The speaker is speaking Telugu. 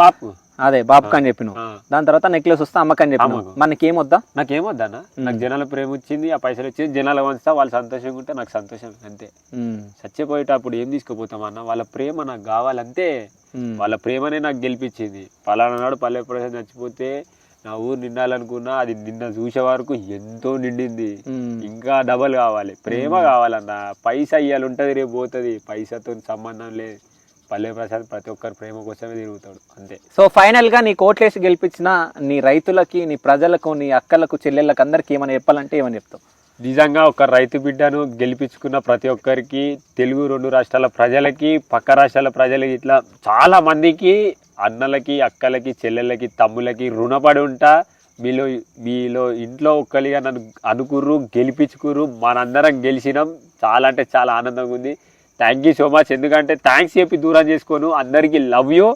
బాపు అదే బాపుకి అని చెప్పినావు. దాని తర్వాత నెక్లెస్ వస్తే అమ్మకి అని చెప్పినావు. మనకి ఏమొద్దా? నాకేమొద్దన్న, నాకు జనాల ప్రేమ వచ్చింది, ఆ పైసలు వచ్చింది, జనాలు వంచుతా, వాళ్ళు సంతోషంగా ఉంటే నాకు సంతోషం అంతే. చచ్చిపోయేటప్పుడు ఏం తీసుకుపోతామన్న, వాళ్ళ ప్రేమ నాకు కావాలంతే. వాళ్ళ ప్రేమనే నాకు గెలిపించింది. పలానా నాడు పల్లె ప్రసాద్ చచ్చిపోతే నా ఊరు నిండాలనుకున్నా, అది నిన్న చూసే వరకు ఎంతో నిండింది. ఇంకా డబల్ కావాలి, ప్రేమ కావాలన్న. పైసా ఇయ్యాలి ఉంటుంది, రేపు పోతుంది, పైసాతో సంబంధం లేదు. పల్లె ప్రసాద్ ప్రతి ఒక్కరి ప్రేమ కోసమే తిరుగుతాడు అంతే. సో ఫైనల్ గా నీ కోట్లేసి గెలిపించిన నీ రైతులకి, నీ ప్రజలకు, నీ అక్కలకు, చెల్లెళ్ళకి అందరికి ఏమని చెప్పాలంటే ఏమని చెప్తావు? నిజంగా ఒక రైతు బిడ్డను గెలిపించుకున్న ప్రతి ఒక్కరికి, తెలుగు 2 రాష్ట్రాల ప్రజలకి, పక్క రాష్ట్రాల ప్రజలకి, ఇట్లా చాలా మందికి, అన్నలకి, అక్కలకి, చెల్లెళ్ళకి, తమ్ములకి రుణపడి ఉంటా. మీలో ఇంట్లో ఒక్కరిగా నన్ను అనుకుర్రు, గెలిపించుకుర్రు, మనందరం గెలిచినాం. చాలా అంటే చాలా ఆనందంగా ఉంది. Thank you so much. ఎందుకంటే థ్యాంక్స్ చెప్పి దూరం చేసుకోను. అందరికీ లవ్ యూ.